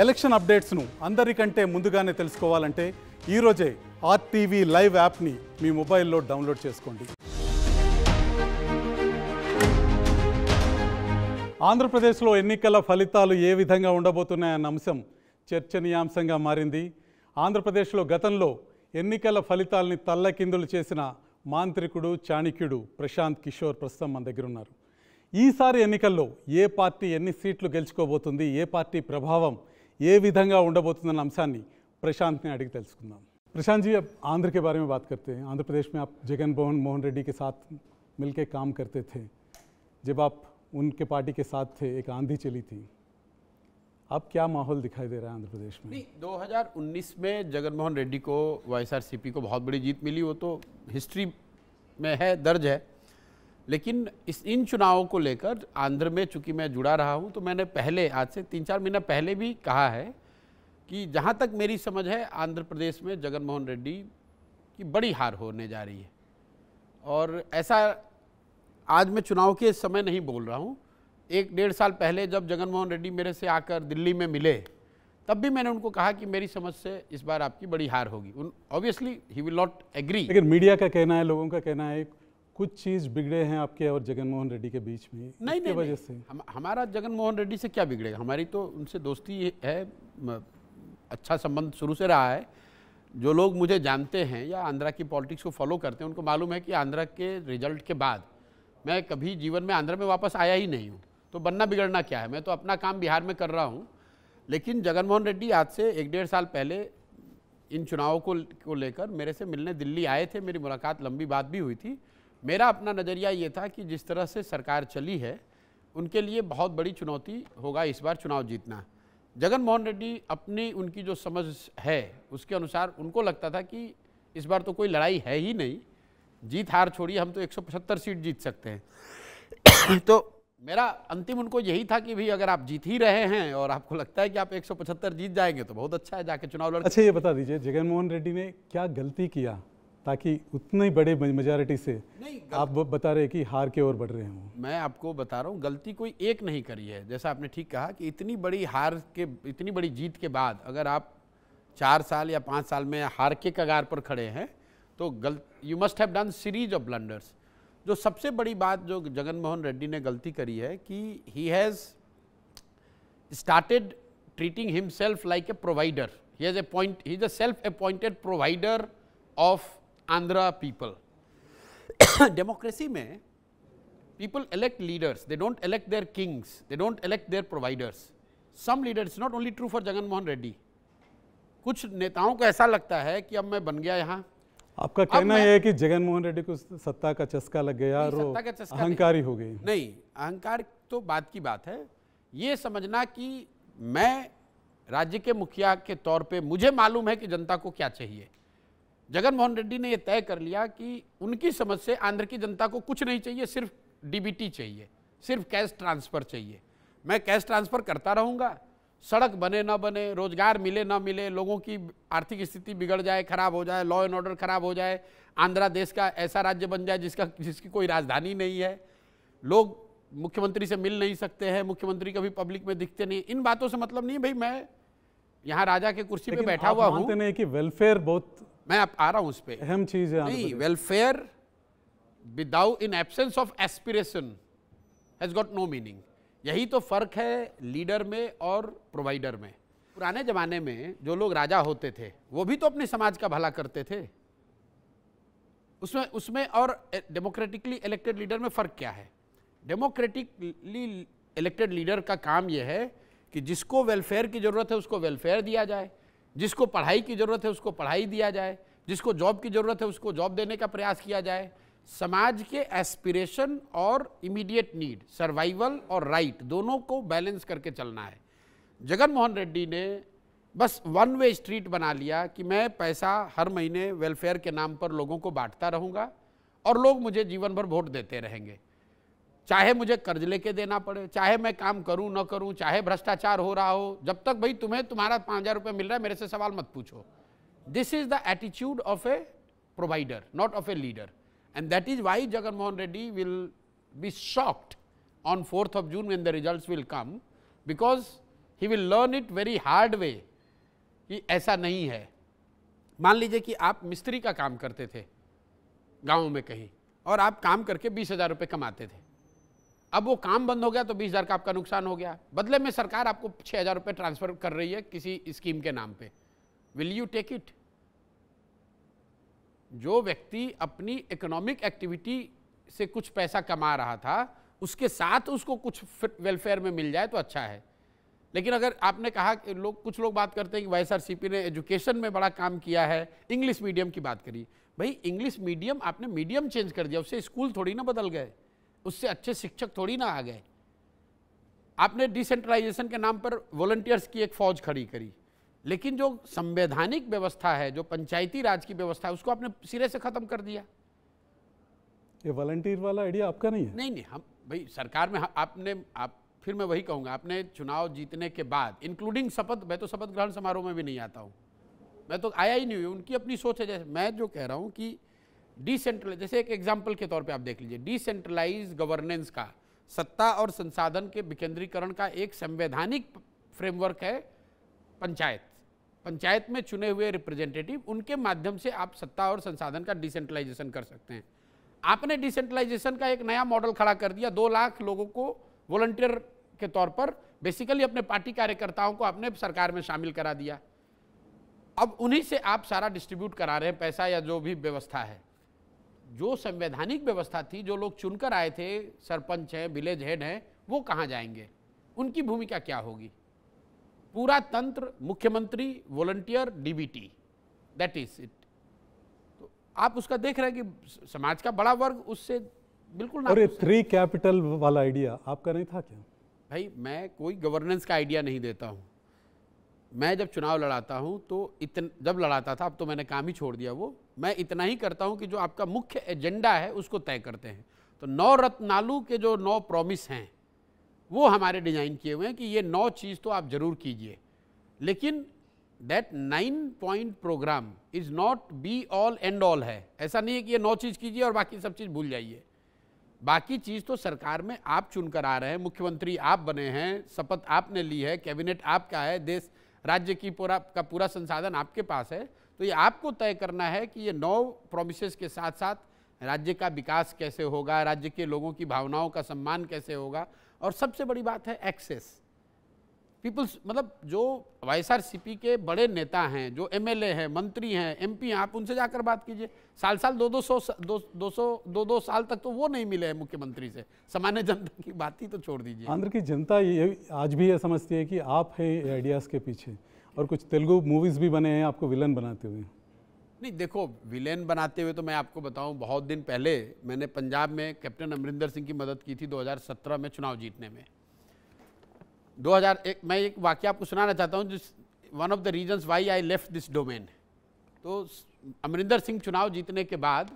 Election అప్డేట్స్ను అందరికంటే ముందుగానే తెలుసుకోవాలంటే ఈరోజే ఆర్టీవీ లైవ్ యాప్ని మీ మొబైల్లో డౌన్లోడ్ చేసుకోండి. ఆంధ్రప్రదేశ్లో ఎన్నికల ఫలితాలు ఏ విధంగా ఉండబోతున్నాయన్న అంశం చర్చనీయాంశంగా మారింది. ఆంధ్రప్రదేశ్లో గతంలో ఎన్నికల ఫలితాలని తల్లకిందులు చేసిన మాంత్రికుడు చాణక్యుడు ప్రశాంత్ కిషోర్ ప్రస్తుతం మన దగ్గర ఉన్నారు. ఈసారి ఎన్నికల్లో ఏ పార్టీ ఎన్ని సీట్లు గెలుచుకోబోతుంది, ఏ పార్టీ ప్రభావం ఏ విధంగా ఉండబోతుందన్న అంశాన్ని प्रशांत ने अड़िग తెలుసుకుందాం. प्रशांत जी, अब आंध्र के बारे में बात करते हैं. आंध्र प्रदेश में आप जगन मोहन रेड्डी के साथ मिलकर काम करते थे. जब आप उनके पार्टी के साथ थे, एक आंधी चली थी. अब क्या माहौल दिखाई दे रहा है आंध्र प्रदेश में? 2019 में जगन मोहन रेड्डी को वाईएसआरसीपी को बहुत बड़ी जीत मिली, वो तो हिस्ट्री में है, दर्ज है. लेकिन इन चुनावों को लेकर आंध्र में चूंकि मैं जुड़ा रहा हूं, तो मैंने पहले आज से 3-4 महीना पहले भी कहा है कि जहां तक मेरी समझ है आंध्र प्रदेश में जगन मोहन रेड्डी की बड़ी हार होने जा रही है. और ऐसा आज मैं चुनाव के समय नहीं बोल रहा हूं. 1-1.5 साल पहले जब जगन मोहन रेड्डी मेरे से आकर दिल्ली में मिले, तब भी मैंने उनको कहा कि मेरी समझ से इस बार आपकी बड़ी हार होगी. Obviously he will not agree. लेकिन मीडिया का कहना है, लोगों का कहना है कुछ चीज़ बिगड़े हैं आपके और जगन मोहन रेड्डी के बीच में. नहीं, वजह से हमारा जगन मोहन रेड्डी से क्या बिगड़ेगा? हमारी तो उनसे दोस्ती है, अच्छा संबंध शुरू से रहा है. जो लोग मुझे जानते हैं या आंध्रा की पॉलिटिक्स को फॉलो करते हैं, उनको मालूम है कि आंध्रा के रिजल्ट के बाद मैं कभी जीवन में आंध्रा में वापस आया ही नहीं हूँ. तो बनना बिगड़ना क्या है, मैं तो अपना काम बिहार में कर रहा हूँ. लेकिन जगन मोहन रेड्डी आज से 1-1.5 साल पहले इन चुनावों को लेकर मेरे से मिलने दिल्ली आए थे. मेरी मुलाकात लंबी बात भी हुई थी. मेरा अपना नज़रिया ये था कि जिस तरह से सरकार चली है, उनके लिए बहुत बड़ी चुनौती होगा इस बार चुनाव जीतना. जगन मोहन रेड्डी अपनी उनकी जो समझ है उसके अनुसार उनको लगता था कि इस बार तो कोई लड़ाई है ही नहीं, जीत हार छोड़िए, हम तो 175 सीट जीत सकते हैं. तो मेरा अंतिम उनको यही था कि भाई अगर आप जीत ही रहे हैं और आपको लगता है कि आप 175 जीत जाएंगे तो बहुत अच्छा है, जाके चुनाव लड़. अच्छा, ये बता दीजिए जगन मोहन रेड्डी ने क्या गलती किया ताकि उतनी बड़े मेजॉरिटी से आप बता रहे कि हार के ओर बढ़ रहे हों? मैं आपको बता रहा हूँ, गलती कोई एक नहीं करी है. जैसा आपने ठीक कहा कि इतनी बड़ी हार के, इतनी बड़ी जीत के बाद अगर आप 4 साल या 5 साल में हार के कगार पर खड़े हैं तो you must have done series of blunders. जो सबसे बड़ी बात जो जगन मोहन रेड्डी ने गलती करी है कि he has started treating himself like a provider. He is a self appointed provider of Andhra people. Democracy में people elect leaders, they don't elect their kings, they don't elect their providers. Some leaders, it's not only true for Jagan Mohan Reddy. कुछ नेताओं को ऐसा लगता है कि अब मैं बन गया यहाँ. आपका कहना यह है कि जगन मोहन रेड्डी को सत्ता का चस्का लग गया और अहंकारी हो गई? नहीं, अहंकार तो बात की बात है. ये समझना कि मैं राज्य के मुखिया के तौर पे मुझे मालूम है कि जनता को क्या चाहिए. जगन मोहन रेड्डी ने यह तय कर लिया कि उनकी समझ से आंध्र की जनता को कुछ नहीं चाहिए, सिर्फ डीबीटी चाहिए, सिर्फ कैश ट्रांसफ़र चाहिए. मैं कैश ट्रांसफ़र करता रहूँगा, सड़क बने ना बने, रोजगार मिले ना मिले, लोगों की आर्थिक स्थिति बिगड़ जाए, खराब हो जाए, लॉ एंड ऑर्डर खराब हो जाए, आंध्रा देश का ऐसा राज्य बन जाए जिसकी कोई राजधानी नहीं है, लोग मुख्यमंत्री से मिल नहीं सकते हैं, मुख्यमंत्री कभी पब्लिक में दिखते नहीं. इन बातों से मतलब नहीं भाई मैं यहाँ राजा के कुर्सी पे बैठा हुआ हूँ. नहीं कि वेलफेयर बहुत, मैं आप आ रहा हूं उस पे, अहम चीज है. नहीं, welfare without in absence of aspiration has got no meaning. यही तो फर्क है लीडर में और प्रोवाइडर में. पुराने जमाने में जो लोग राजा होते थे वो भी तो अपने समाज का भला करते थे. उसमें और डेमोक्रेटिकली इलेक्टेड लीडर में फर्क क्या है? डेमोक्रेटिकली इलेक्टेड लीडर का काम यह है कि जिसको वेलफेयर की जरूरत है उसको वेलफेयर दिया जाए, जिसको पढ़ाई की ज़रूरत है उसको पढ़ाई दिया जाए, जिसको जॉब की ज़रूरत है उसको जॉब देने का प्रयास किया जाए. समाज के एस्पिरेशन और इमीडिएट नीड, सर्वाइवल और राइट, दोनों को बैलेंस करके चलना है. जगन मोहन रेड्डी ने बस वन वे स्ट्रीट बना लिया कि मैं पैसा हर महीने वेलफेयर के नाम पर लोगों को बांटता रहूँगा और लोग मुझे जीवन भर वोट देते रहेंगे, चाहे मुझे कर्ज लेके देना पड़े, चाहे मैं काम करूं न करूं, चाहे भ्रष्टाचार हो रहा हो, जब तक भाई तुम्हारा 5,000 रुपये मिल रहा है मेरे से सवाल मत पूछो. This is the attitude of a provider, not of a leader. And that is why Jagan Mohan Reddy will be shocked on 4th of June when the results will come, because he will learn it very hard way कि ऐसा नहीं है। मान लीजिए कि आप मिस्त्री का काम करते थे गाँव में कहीं, और आप काम करके 20,000 रुपये कमाते थे। अब वो काम बंद हो गया तो 20,000 का आपका नुकसान हो गया। बदले में सरकार आपको 6,000 रुपये ट्रांसफर कर रही है किसी स्कीम के नाम पे। Will you take it? जो व्यक्ति अपनी इकोनॉमिक एक्टिविटी से कुछ पैसा कमा रहा था, उसके साथ उसको कुछ वेलफेयर में मिल जाए तो अच्छा है। लेकिन अगर आपने कहा कि कुछ लोग बात करते हैं कि YSRCP ने एजुकेशन में बड़ा काम किया है, इंग्लिश मीडियम की बात करी। भाई इंग्लिश मीडियम, आपने मीडियम चेंज कर दिया, उससे स्कूल थोड़ी ना बदल गए, उससे अच्छे शिक्षक थोड़ी ना आ गए। आपने डिसेंट्रलाइजेशन के नाम पर वॉलंटियर्स की एक फौज खड़ी करी, लेकिन जो संवैधानिक व्यवस्था है, जो पंचायती राज की व्यवस्था है, उसको आपने सिरे से खत्म कर दिया। ये वॉलंटियर वाला आइडिया आपका नहीं है? नहीं, हम भाई सरकार में आप फिर मैं वही कहूँगा, आपने चुनाव जीतने के बाद इंक्लूडिंग शपथ, मैं तो शपथ ग्रहण समारोह में भी नहीं आता हूँ, मैं तो आया ही नहीं हूँ। उनकी अपनी सोच है। जैसे मैं जो कह रहा हूँ कि डिसेंट्रलाइज, जैसे एक एग्जाम्पल के तौर पे आप देख लीजिए, डिसेंट्रलाइज गवर्नेंस का, सत्ता और संसाधन के विकेंद्रीकरण का एक संवैधानिक फ्रेमवर्क है पंचायत। पंचायत में चुने हुए रिप्रेजेंटेटिव, उनके माध्यम से आप सत्ता और संसाधन का डिसेंट्रलाइजेशन कर सकते हैं। आपने डिसेंट्रलाइजेशन का एक नया मॉडल खड़ा कर दिया। 2 लाख लोगों को वॉलंटियर के तौर पर, बेसिकली अपने पार्टी कार्यकर्ताओं को आपने सरकार में शामिल करा दिया। अब उन्हीं से आप सारा डिस्ट्रीब्यूट करा रहे हैं पैसा या जो भी व्यवस्था है। जो संवैधानिक व्यवस्था थी, जो लोग चुनकर आए थे, सरपंच हैं, विलेज हेड हैं, वो कहाँ जाएंगे? उनकी भूमिका क्या होगी? पूरा तंत्र, मुख्यमंत्री, volunteer, DBT, that is it. तो आप उसका देख रहे हैं कि समाज का बड़ा वर्ग उससे बिल्कुल ना। और ये 3 कैपिटल वाला आइडिया आपका नहीं था क्या? भाई मैं कोई गवर्नेंस का आइडिया नहीं देता हूँ। मैं जब चुनाव लड़ाता हूँ तो जब लड़ाता था, अब तो मैंने काम ही छोड़ दिया वो, मैं इतना ही करता हूँ कि जो आपका मुख्य एजेंडा है उसको तय करते हैं। तो 9 रत्नालू के जो 9 प्रॉमिस हैं वो हमारे डिजाइन किए हुए हैं कि ये 9 चीज़ तो आप जरूर कीजिए। लेकिन that 9 point program is not be all end all है। ऐसा नहीं है कि ये 9 चीज़ कीजिए और बाकी सब चीज़ भूल जाइए। बाकी चीज़ तो सरकार में आप चुनकर आ रहे हैं, मुख्यमंत्री आप बने हैं, शपथ आपने ली है, कैबिनेट आपका है, देश राज्य की पूरा संसाधन आपके पास है। तो ये आपको तय करना है कि ये 9 प्रोमिसेस के साथ साथ राज्य का विकास कैसे होगा, राज्य के लोगों की भावनाओं का सम्मान कैसे होगा। और सबसे बड़ी बात है एक्सेस। पीपल्स, मतलब जो YSRCP के बड़े नेता हैं, जो MLA हैं, मंत्री हैं, MP हैं, आप उनसे जाकर बात कीजिए। साल 200 साल तक तो वो नहीं मिले हैं मुख्यमंत्री से। सामान्य जनता की बात ही तो छोड़ दीजिए। आंध्र की जनता ये आज भी ये समझती है कि आप हैं आइडियाज़ के पीछे, और कुछ तेलुगु मूवीज़ भी बने हैं आपको विलन बनाते हुए। नहीं देखो, विलेन बनाते हुए तो मैं आपको बताऊं, बहुत दिन पहले मैंने पंजाब में कैप्टन अमरिंदर सिंह की मदद की थी 2017 में चुनाव जीतने में। 2001 मैं एक वाकया आपको सुनाना चाहता हूं, जिस one of the reasons why I left this domain. तो अमरिंदर सिंह चुनाव जीतने के बाद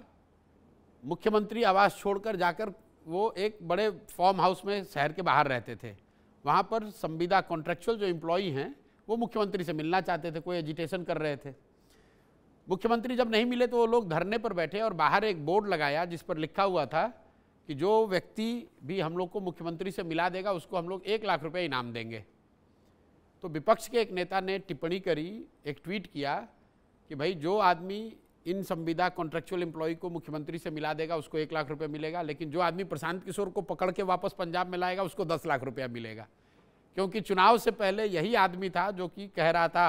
मुख्यमंत्री आवास छोड़कर जाकर वो एक बड़े फार्म हाउस में शहर के बाहर रहते थे। वहाँ पर संविदा कॉन्ट्रेक्चुअल जो एम्प्लॉई हैं वो मुख्यमंत्री से मिलना चाहते थे, कोई एजिटेशन कर रहे थे। मुख्यमंत्री जब नहीं मिले तो वो लोग धरने पर बैठे और बाहर एक बोर्ड लगाया जिस पर लिखा हुआ था कि जो व्यक्ति भी हम लोग को मुख्यमंत्री से मिला देगा उसको हम लोग 1 लाख रुपए इनाम देंगे। तो विपक्ष के एक नेता ने टिप्पणी करी, एक ट्वीट किया कि भाई जो आदमी इन संविदा कॉन्ट्रेक्चुअल एम्प्लॉय को मुख्यमंत्री से मिला देगा उसको 1 लाख रुपए मिलेगा, लेकिन जो आदमी प्रशांत किशोर को पकड़ के वापस पंजाब में लाएगा उसको 10 लाख रुपया मिलेगा। क्योंकि चुनाव से पहले यही आदमी था जो कि कह रहा था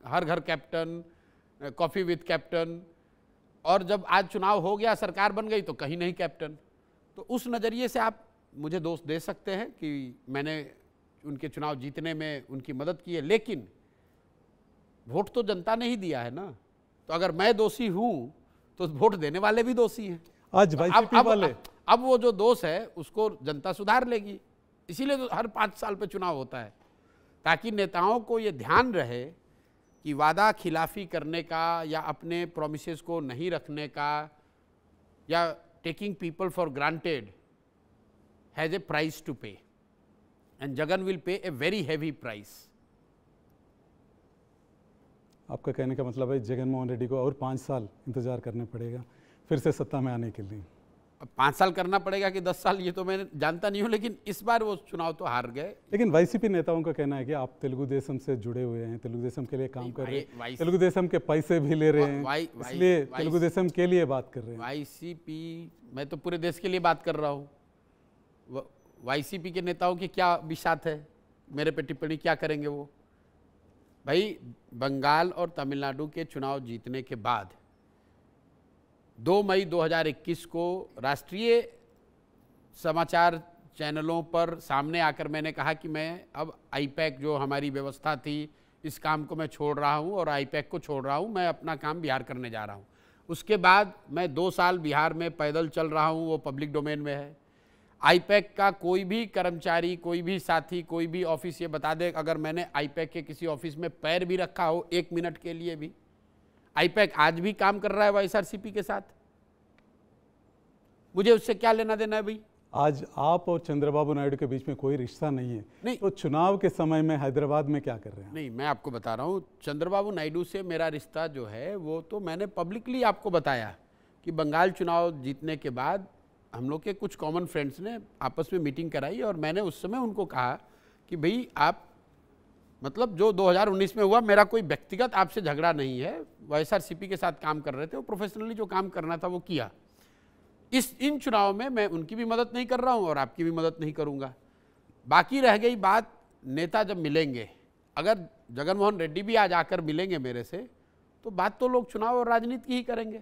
हर घर कैप्टन, कॉफ़ी विद कैप्टन, और जब आज चुनाव हो गया, सरकार बन गई तो कहीं नहीं कैप्टन। तो उस नज़रिए से आप मुझे दोष दे सकते हैं कि मैंने उनके चुनाव जीतने में उनकी मदद की है, लेकिन वोट तो जनता ने ही दिया है ना। तो अगर मैं दोषी हूं तो वोट देने वाले भी दोषी हैं। आज YCP वाले अब वो जो दोष है उसको जनता सुधार लेगी। इसीलिए तो हर 5 साल पे चुनाव होता है, ताकि नेताओं को ये ध्यान रहे कि वादा खिलाफी करने का या अपने प्रोमिसेस को नहीं रखने का या taking people for granted has a price to pay, and Jagan will pay a very heavy price. आपका कहने का मतलब है जगन मोहन रेड्डी को और 5 साल इंतजार करना पड़ेगा फिर से सत्ता में आने के लिए? अब 5 साल करना पड़ेगा कि 10 साल, ये तो मैं जानता नहीं हूँ, लेकिन इस बार वो चुनाव तो हार गए। लेकिन वाईसीपी नेताओं का कहना है कि आप तेलुगु देशम से जुड़े हुए हैं, तेलुगु देशम के लिए काम कर रहे हैं, तेलुगु देशम के पैसे भी ले रहे हैं, इसलिए तेलुगु देशम के लिए बात कर रहे हैं। वाईसीपी, मैं तो पूरे देश के लिए बात कर रहा हूँ। वाईसीपी के नेताओं की क्या बिसात है, मेरे पे टिप्पणी क्या करेंगे वो? भाई, बंगाल और तमिलनाडु के चुनाव जीतने के बाद 2 मई 2021 को राष्ट्रीय समाचार चैनलों पर सामने आकर मैंने कहा कि मैं अब आईपैक जो हमारी व्यवस्था थी, इस काम को मैं छोड़ रहा हूं और आईपैक को छोड़ रहा हूं, मैं अपना काम बिहार करने जा रहा हूं। उसके बाद मैं 2 साल बिहार में पैदल चल रहा हूं, वो पब्लिक डोमेन में है। आईपैक का कोई भी कर्मचारी, कोई भी साथी, कोई भी ऑफिस ये बता दे, अगर मैंने आईपैक के किसी ऑफिस में पैर भी रखा हो 1 मिनट के लिए भी, आईपैक आज भी काम कर रहा है वाईएसआरसीपी के साथ, मुझे उससे क्या लेना देना है भाई? आज आप और चंद्रबाबू नायडू के बीच में कोई रिश्ता नहीं है, नहीं, तो चुनाव के समय में हैदराबाद में क्या कर रहे हैं? नहीं, मैं आपको बता रहा हूँ, चंद्रबाबू नायडू से मेरा रिश्ता जो है वो तो मैंने पब्लिकली आपको बताया कि बंगाल चुनाव जीतने के बाद हम लोग के कुछ कॉमन फ्रेंड्स ने आपस में मीटिंग कराई और मैंने उस समय उनको कहा कि भाई आप, मतलब जो 2019 में हुआ, मेरा कोई व्यक्तिगत आपसे झगड़ा नहीं है, वाईएसआरसीपी के साथ काम कर रहे थे, वो प्रोफेशनली जो काम करना था वो किया। इन चुनाव में मैं उनकी भी मदद नहीं कर रहा हूं और आपकी भी मदद नहीं करूंगा। बाकी रह गई बात, नेता जब मिलेंगे, अगर जगन मोहन रेड्डी भी आज आकर मिलेंगे मेरे से, तो बात तो लोग चुनाव और राजनीति की ही करेंगे।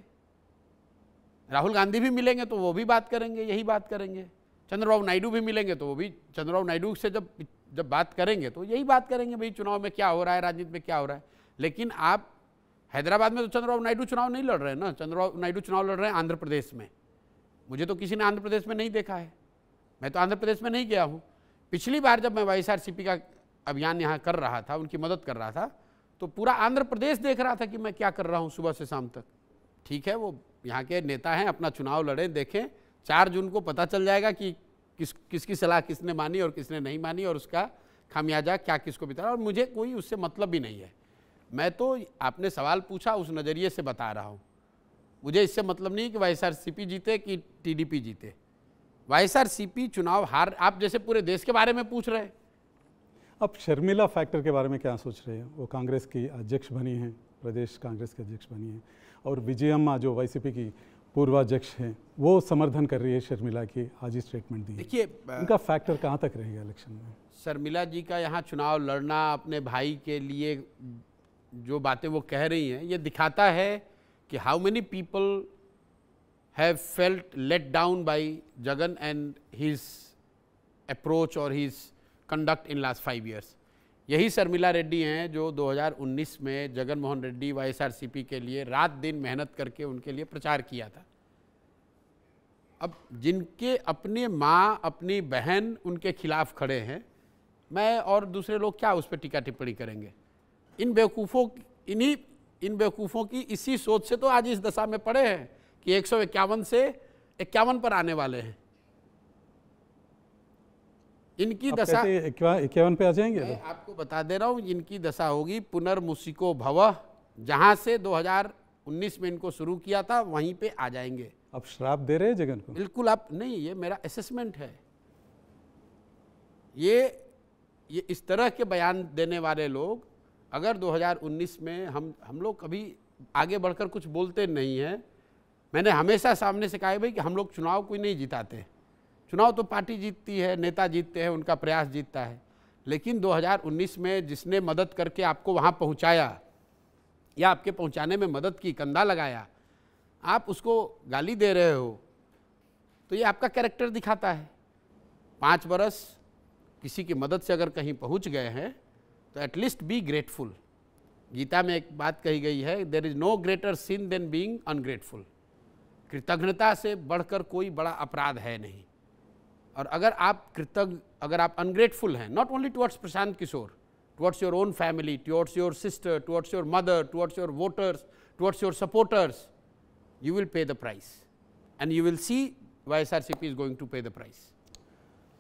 राहुल गांधी भी मिलेंगे तो वो भी बात करेंगे, यही बात करेंगे। चंद्रबाबू नायडू भी मिलेंगे तो वो भी चंद्रबाबू नायडू से जब बात करेंगे तो यही बात करेंगे, भाई चुनाव में क्या हो रहा है, राजनीति में क्या हो रहा है। लेकिन आप हैदराबाद में तो चंद्रबाबू नायडू चुनाव नहीं लड़ रहे हैं ना, चंद्रबाबू नायडू चुनाव लड़ रहे हैं आंध्र प्रदेश में। मुझे तो किसी ने आंध्र प्रदेश में नहीं देखा है, मैं तो आंध्र प्रदेश में नहीं गया हूँ। पिछली बार जब मैं वाईएसआरसीपी का अभियान यहाँ कर रहा था, उनकी मदद कर रहा था, तो पूरा आंध्र प्रदेश देख रहा था कि मैं क्या कर रहा हूँ सुबह से शाम तक। ठीक है, वो यहाँ के नेता हैं, अपना चुनाव लड़े, देखें, 4 जून को पता चल जाएगा कि किसकी सलाह किसने मानी और किसने नहीं मानी और उसका खामियाजा क्या किसको बिता। और मुझे कोई उससे मतलब भी नहीं है, मैं तो आपने सवाल पूछा उस नज़रिए से बता रहा हूँ। मुझे इससे मतलब नहीं कि वाईएसआरसीपी जीते कि टीडीपी जीते। वाईएसआरसीपी चुनाव हार, आप जैसे पूरे देश के बारे में पूछ रहे हैं। अब शर्मिला फैक्टर के बारे में क्या सोच रहे हैं? वो कांग्रेस की अध्यक्ष बनी हैं, प्रदेश कांग्रेस के अध्यक्ष बनी हैं, और विजयम्मा जो वाईसीपी की पूर्वाध्यक्ष हैं, वो समर्थन कर रही है शर्मिला की, आज ही स्टेटमेंट दी। देखिए, उनका फैक्टर कहाँ तक रहेगा इलेक्शन में? शर्मिला जी का यहाँ चुनाव लड़ना, अपने भाई के लिए जो बातें वो कह रही हैं, ये दिखाता है कि how many people have felt let down by Jagan and his approach और his conduct in last 5 years। यही शर्मिला रेड्डी हैं जो 2019 में जगन मोहन रेड्डी वाईएसआरसीपी के लिए रात दिन मेहनत करके उनके लिए प्रचार किया था। अब जिनके अपने माँ, अपनी बहन उनके खिलाफ खड़े हैं, मैं और दूसरे लोग क्या उस पर टीका टिप्पणी करेंगे? इन बेवकूफ़ों की इसी सोच से तो आज इस दशा में पड़े हैं कि 151 से 51 पर आने वाले हैं। इनकी दशा 51 पे आ जाएंगे। मैं आपको बता दे रहा हूँ, इनकी दशा होगी पुनर्मुसिको भवः, जहाँ से 2019 में इनको शुरू किया था वहीं पे आ जाएंगे। अब श्राप दे रहे हैं जगन को? बिल्कुल आप नहीं, ये मेरा असेसमेंट है। ये इस तरह के बयान देने वाले लोग, अगर 2019 में हम लोग कभी आगे बढ़कर कुछ बोलते नहीं हैं। मैंने हमेशा सामने से कहा है भाई कि हम लोग चुनाव कोई नहीं जिताते, चुनाव तो पार्टी जीतती है, नेता जीतते हैं, उनका प्रयास जीतता है। लेकिन 2019 में जिसने मदद करके आपको वहाँ पहुँचाया या आपके पहुँचाने में मदद की, कंधा लगाया, आप उसको गाली दे रहे हो, तो ये आपका कैरेक्टर दिखाता है। 5 बरस किसी की मदद से अगर कहीं पहुँच गए हैं तो एटलीस्ट बी ग्रेटफुल। गीता में एक बात कही गई है, there is no greater sin than being ungrateful. कृतज्ञता से बढ़कर कोई बड़ा अपराध है नहीं। और अगर आप अगर आप अनग्रेटफुल हैं, not only towards Prashant Kishor, towards your own family, towards your sister, towards your mother, towards your voters, towards your supporters, you will pay the price and you will see YSRCP is going to pay the price।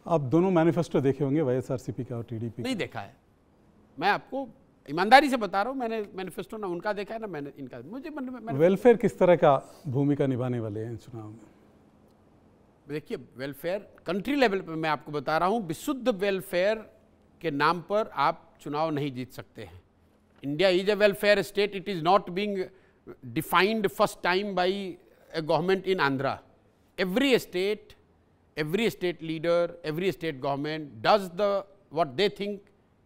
आप दोनों manifesto देखे होंगे YSRCP का और TDP का? नहीं देखा है, मैं आपको ईमानदारी से बता रहा हूँ। मैंने मैनिफेस्टो ना उनका देखा है ना मैंने इनका। मुझे वेलफेयर किस तरह का भूमिका निभाने वाले हैं चुनाव में? देखिए वेलफेयर कंट्री लेवल पे मैं आपको बता रहा हूँ, विशुद्ध वेलफेयर के नाम पर आप चुनाव नहीं जीत सकते हैं। India is a welfare state, it is not being defined first time by a government in Andhra. Every state leader, every state government does the what they think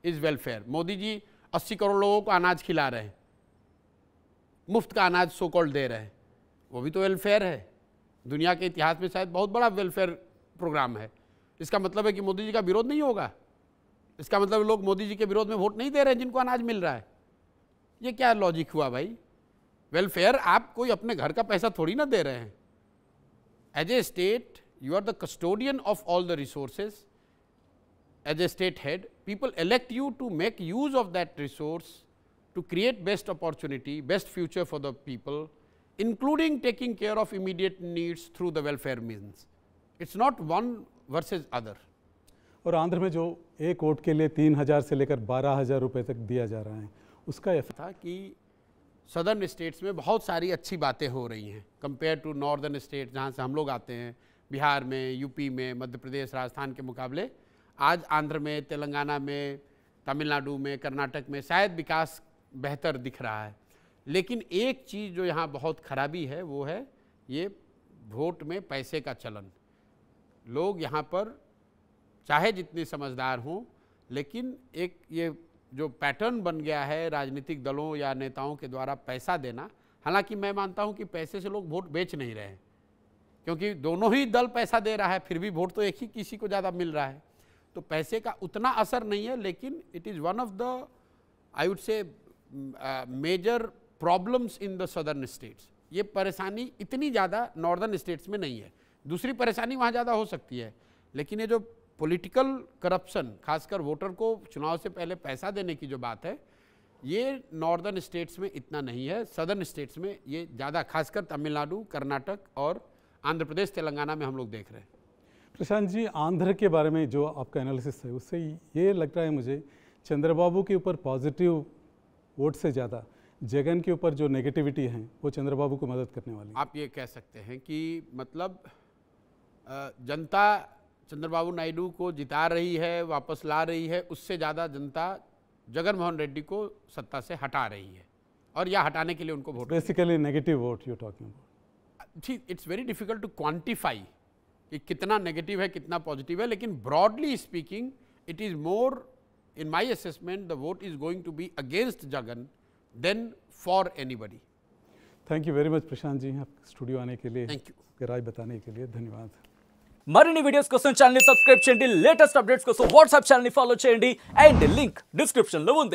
is welfare. Modi ji 80 crore लोगों को अनाज खिला रहे हैं, मुफ्त का अनाज सो कॉल्ड दे रहे हैं, वो भी तो वेलफेयर है। दुनिया के इतिहास में शायद बहुत बड़ा वेलफेयर प्रोग्राम है। इसका मतलब है कि मोदी जी का विरोध नहीं होगा, इसका मतलब लोग मोदी जी के विरोध में वोट नहीं दे रहे हैं जिनको अनाज मिल रहा है। ये क्या लॉजिक हुआ भाई? वेलफेयर आप कोई अपने घर का पैसा थोड़ी ना दे रहे हैं। As a state you are the custodian of all the resources. As a state head people elect you to make use of that resource to create best opportunity, best future for the people, including taking care of immediate needs through the welfare means. It's not one versus other. और आंध्र में जो एक vote के लिए 3,000 से लेकर 12,000 रुपये तक दिया जा रहा है, उसका था कि सदर्न स्टेट्स में बहुत सारी अच्छी बातें हो रही हैं कंपेयर टू नॉर्दर्न स्टेट जहाँ से हम लोग आते हैं। बिहार में, यूपी में, मध्य प्रदेश, राजस्थान के मुकाबले आज आंध्र में, तेलंगाना में, तमिलनाडु में, कर्नाटक में शायद विकास बेहतर दिख रहा है। लेकिन एक चीज़ जो यहाँ बहुत खराबी है वो है ये वोट में पैसे का चलन। लोग यहाँ पर चाहे जितने समझदार हों, लेकिन एक ये जो पैटर्न बन गया है राजनीतिक दलों या नेताओं के द्वारा पैसा देना, हालांकि मैं मानता हूँ कि पैसे से लोग वोट बेच नहीं रहे हैं, क्योंकि दोनों ही दल पैसा दे रहा है, फिर भी वोट तो एक ही किसी को ज़्यादा मिल रहा है, तो पैसे का उतना असर नहीं है। लेकिन it is one of the I would say major problems in the southern states. ये परेशानी इतनी ज़्यादा नॉर्दर्न स्टेट्स में नहीं है। दूसरी परेशानी वहाँ ज़्यादा हो सकती है, लेकिन ये जो पॉलिटिकल करप्शन, खासकर वोटर को चुनाव से पहले पैसा देने की जो बात है, ये नॉर्दर्न स्टेट्स में इतना नहीं है। सदर्न स्टेट्स में ये ज़्यादा, खासकर तमिलनाडु, कर्नाटक और आंध्र प्रदेश, तेलंगाना में हम लोग देख रहे हैं। प्रशांत जी, आंध्र के बारे में जो आपका एनालिसिस है उससे ये लगता है मुझे चंद्रबाबू के ऊपर पॉजिटिव वोट से ज़्यादा जगन के ऊपर जो नेगेटिविटी है वो चंद्रबाबू को मदद करने वाली है। आप ये कह सकते हैं कि मतलब जनता चंद्रबाबू नायडू को जिता रही है, वापस ला रही है, उससे ज़्यादा जनता जगन मोहन रेड्डी को सत्ता से हटा रही है, और या हटाने के लिए उनको vote. Basically negative vote you talking about. ठीक, it's very difficult to quantify कि कितना नेगेटिव है कितना पॉजिटिव है, लेकिन broadly speaking it is more, in my assessment the vote is going to be against Jagan then for anybody. Thank you very much Prashant ji, आप studio आने के लिए, थैंक यू, राय बताने के लिए धन्यवाद। మరిన్ని వీడియోస్ కోసం ఛానల్ ని సబ్స్క్రైబ్ చేయండి, లేటెస్ట్ అప్డేట్స్ కోసం వాట్సాప్ ఛానల్ ని ఫాలో చేయండి అండ్ లింక్ డిస్క్రిప్షన్ లో ఉంది.